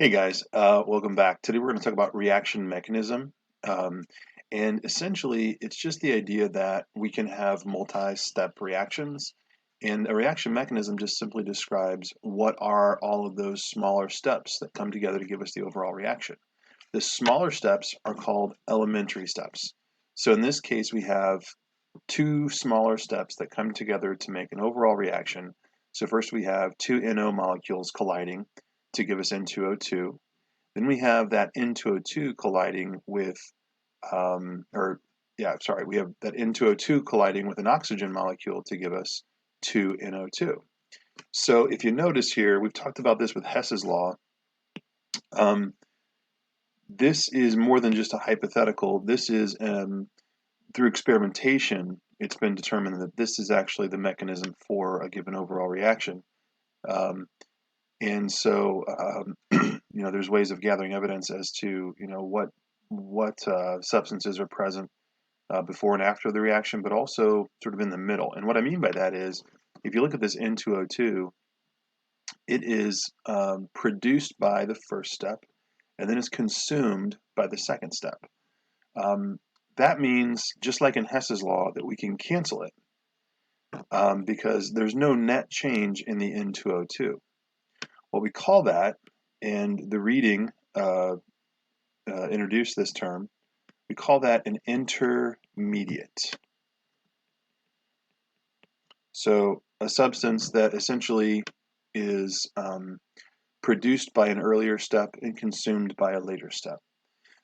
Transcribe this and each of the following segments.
Hey guys, welcome back. Today we're going to talk about reaction mechanism. Um, and essentially, it's just the idea that we can have multi-step reactions. And a reaction mechanism just simply describes what are all of those smaller steps that come together to give us the overall reaction. The smaller steps are called elementary steps. So in this case, we have two smaller steps that come together to make an overall reaction. So first we have two NO molecules colliding to give us N2O2. Then we have that N2O2 colliding with, we have that N2O2 colliding with an oxygen molecule to give us 2NO2. So if you notice here, we've talked about this with Hess's law. Um, this is more than just a hypothetical. This is through experimentation, it's been determined that this is actually the mechanism for a given overall reaction. Um, and so, there's ways of gathering evidence as to, what substances are present before and after the reaction, but also sort of in the middle. And what I mean by that is, if you look at this N2O2, it is produced by the first step, and then is consumed by the second step. Um, that means, just like in Hess's law, that we can cancel it because there's no net change in the N2O2. What we call that, and the reading introduced this term, we call that an intermediate. So a substance that essentially is produced by an earlier step and consumed by a later step.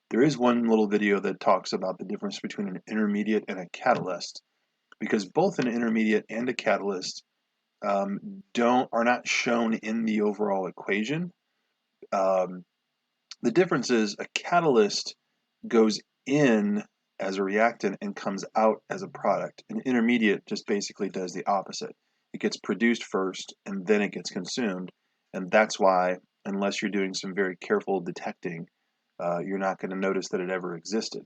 There is one little video that talks about the difference between an intermediate and a catalyst, because both an intermediate and a catalyst are not shown in the overall equation. The difference is a catalyst goes in as a reactant and comes out as a product. An intermediate just basically does the opposite. It gets produced first and then it gets consumed, and that's why, unless you're doing some very careful detecting, you're not going to notice that it ever existed.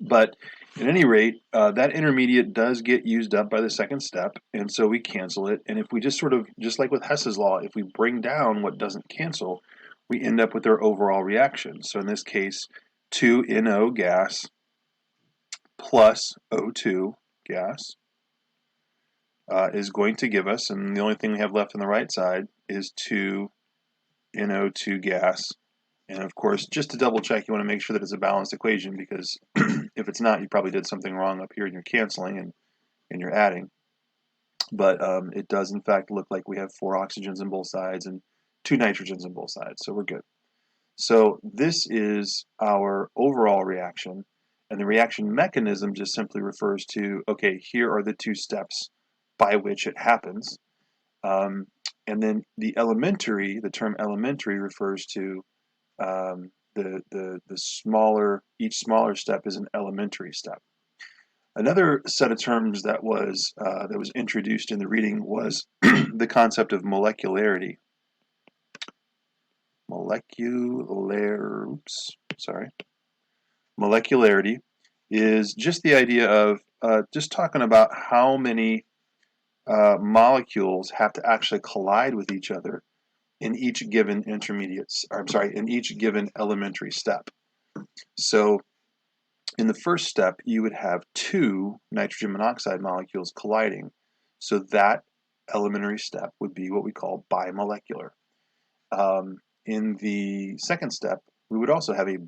But at any rate, that intermediate does get used up by the second step, and so we cancel it. And if we just just like with Hess's law, if we bring down what doesn't cancel, we end up with our overall reaction. So in this case, 2NO gas plus O2 gas is going to give us, and the only thing we have left on the right side is 2NO2 gas. And of course, just to double check, you want to make sure that it's a balanced equation, because if it's not, you probably did something wrong up here and you're canceling and you're adding. But it does in fact look like we have 4 oxygens on both sides and 2 nitrogens on both sides, so we're good. So this is our overall reaction, and the reaction mechanism just simply refers to, okay, here are the 2 steps by which it happens. And then the term elementary refers to the smaller, each smaller step is an elementary step. Another set of terms that was introduced in the reading was the concept of molecularity. Molecularity is just the idea of just talking about how many molecules have to actually collide with each other in each given in each given elementary step. So in the first step, you would have 2 nitrogen monoxide molecules colliding. So that elementary step would be what we call bimolecular. In the second step, we would also have a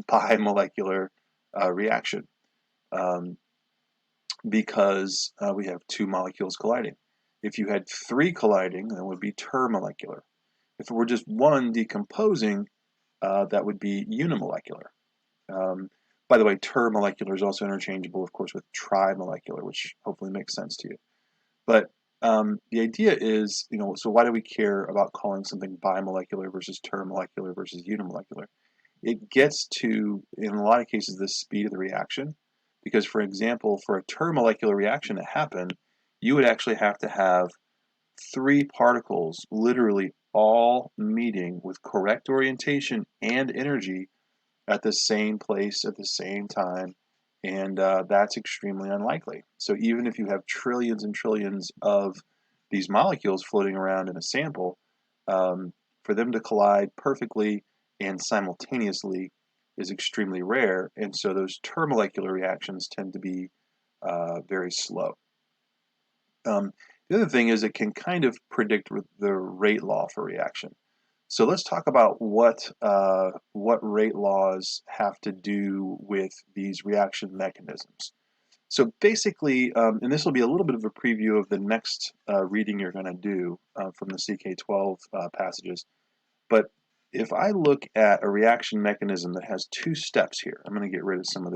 bimolecular reaction because we have 2 molecules colliding. If you had 3 colliding, that would be termolecular. If it were just 1 decomposing, that would be unimolecular. By the way, termolecular is also interchangeable, of course, with trimolecular, which hopefully makes sense to you. But the idea is, so why do we care about calling something bimolecular versus termolecular versus unimolecular? It gets to, in a lot of cases, the speed of the reaction. Because, for example, for a termolecular reaction to happen, you would actually have to have 3 particles literally all meeting with correct orientation and energy at the same place at the same time, and that's extremely unlikely. So even if you have trillions and trillions of these molecules floating around in a sample, for them to collide perfectly and simultaneously is extremely rare, and so those termolecular reactions tend to be very slow. The other thing is it can kind of predict the rate law for reaction. So let's talk about what rate laws have to do with these reaction mechanisms. So basically, and this will be a little bit of a preview of the next reading you're going to do from the CK12 passages, but if I look at a reaction mechanism that has two steps here, I'm going to get rid of some of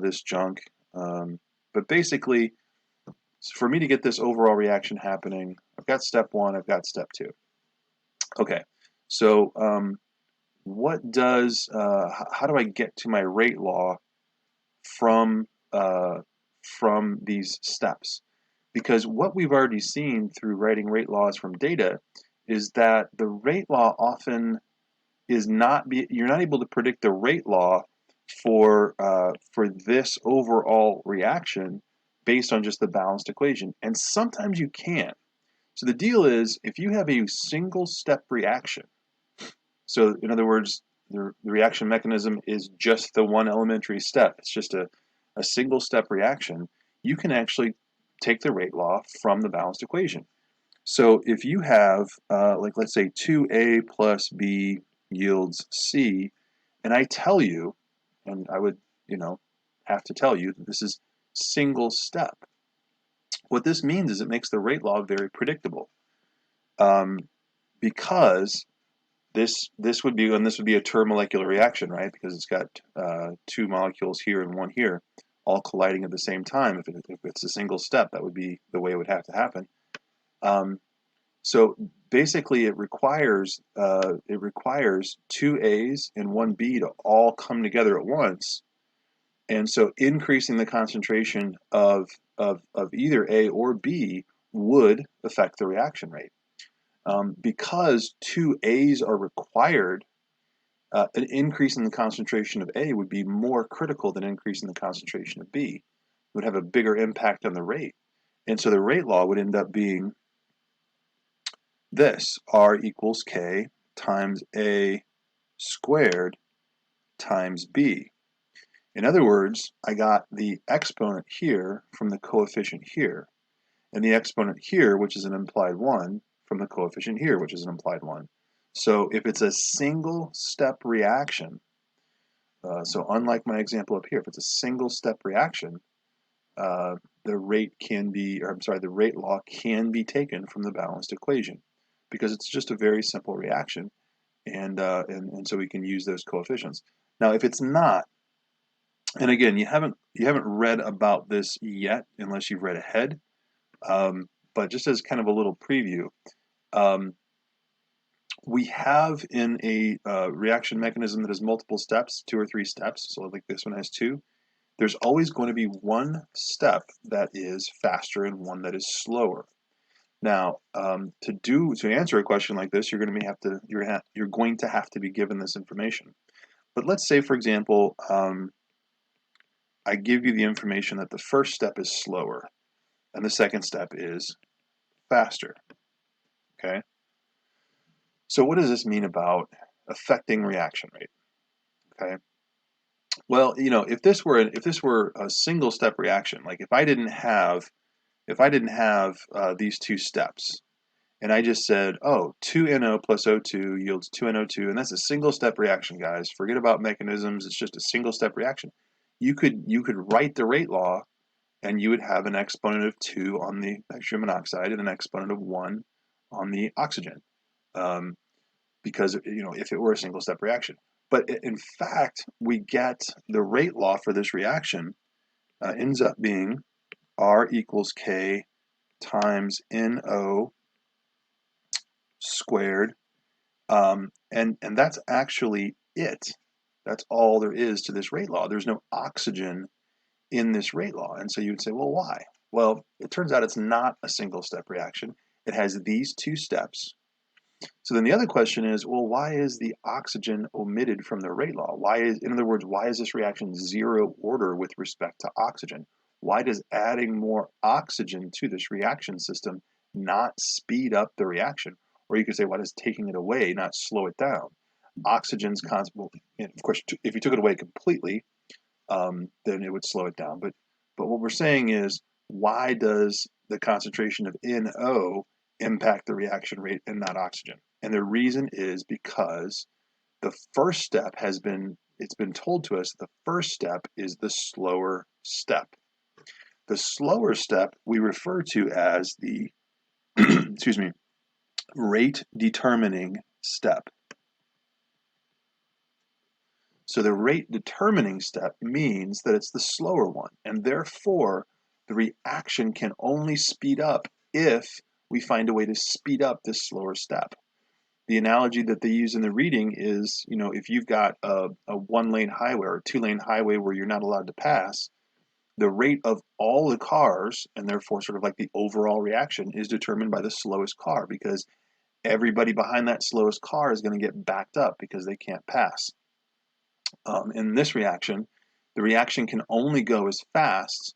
this junk. But basically, for me to get this overall reaction happening, I've got step one, I've got step two. Okay, so what does how do I get to my rate law from these steps? Because what we've already seen through writing rate laws from data is that the rate law often is you're not able to predict the rate law for this overall reaction based on just the balanced equation, and sometimes you can. So the deal is, if you have a single step reaction, so in other words, the reaction mechanism is just the one elementary step, it's just a single step reaction, you can actually take the rate law from the balanced equation. So if you have, like let's say 2a plus b yields c, and I tell you, and I would, have to tell you that this is single step. What this means is it makes the rate law very predictable, because this would be a termolecular reaction, right? Because it's got two molecules here and one here, all colliding at the same time. If it's a single step, that would be the way it would have to happen. So basically, it requires two A's and one B to all come together at once, and so increasing the concentration of either A or B would affect the reaction rate. Because two A's are required, an increase in the concentration of A would be more critical than increasing the concentration of B. It would have a bigger impact on the rate, and so the rate law would end up being this: R equals K times A squared times B. In other words, I got the exponent here from the coefficient here, and the exponent here, which is an implied 1, from the coefficient here, which is an implied 1. So if it's a single step reaction, so unlike my example up here, if it's a single step reaction, the rate law can be taken from the balanced equation, because it's just a very simple reaction, and so we can use those coefficients. Now, if it's not, and again, you haven't read about this yet unless you've read ahead, but just as kind of a little preview, we have in a reaction mechanism that has multiple steps, 2 or 3 steps, so like this one has 2, there's always going to be one step that is faster and one that is slower. Now, to answer a question like this, you're going to have to be given this information. But let's say, for example, I give you the information that the first step is slower and the second step is faster. Okay. So what does this mean about affecting reaction rate? Okay. Well, if this were a single step reaction, like if I didn't have these two steps, and I just said, oh, 2NO plus O2 yields 2NO2, and that's a single step reaction, guys. Forget about mechanisms, it's just a single step reaction. You could write the rate law, and you would have an exponent of 2 on the nitrogen monoxide and an exponent of 1 on the oxygen, because if it were a single step reaction. But in fact, we get the rate law for this reaction ends up being R equals K times NO squared, and that's actually it. That's all there is to this rate law. There's no oxygen in this rate law, and so you would say, well, why? Well, it turns out it's not a single step reaction. It has these 2 steps. So then the other question is, well, why is the oxygen omitted from the rate law? In other words, why is this reaction 0 order with respect to oxygen? Why does adding more oxygen to this reaction system not speed up the reaction? Or you could say, why does taking it away not slow it down? Oxygen's constant, well, and of course, if you took it away completely, then it would slow it down. But what we're saying is, why does the concentration of NO impact the reaction rate and not oxygen? And the reason is because the first step it's been told to us the first step is the slower step. The slower step we refer to as the excuse me, rate determining step. So the rate determining step means that it's the slower one, and therefore the reaction can only speed up if we find a way to speed up this slower step. The analogy that they use in the reading is, if you've got a one-lane highway or a two-lane highway where you're not allowed to pass, the rate of all the cars, and therefore sort of like the overall reaction, is determined by the slowest car, because everybody behind that slowest car is going to get backed up because they can't pass. In this reaction, the reaction can only go as fast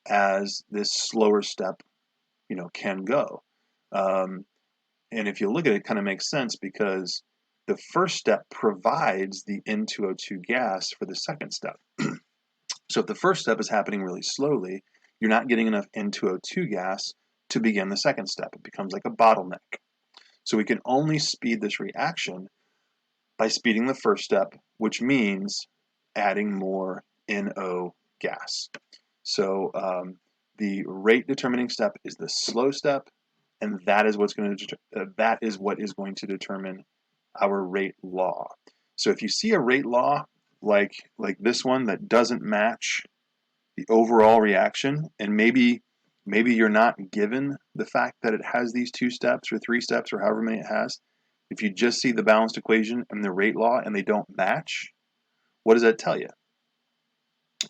as this slower step, can go. And if you look at it, it kind of makes sense because the first step provides the N2O2 gas for the second step. So if the first step is happening really slowly, you're not getting enough N2O2 gas to begin the second step. It becomes like a bottleneck. So we can only speed this reaction by speeding the first step, which means adding more NO gas. So the rate determining step is the slow step, and that is what is going to determine our rate law. So if you see a rate law like this one that doesn't match the overall reaction, and maybe you're not given the fact that it has these 2 steps or 3 steps or however many it has, if you just see the balanced equation and the rate law and they don't match, what does that tell you?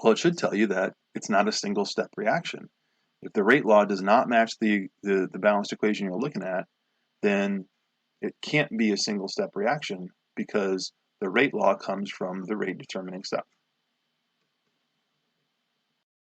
Well, it should tell you that it's not a single step reaction. If the rate law does not match the balanced equation you're looking at, then it can't be a single step reaction because the rate law comes from the rate determining step.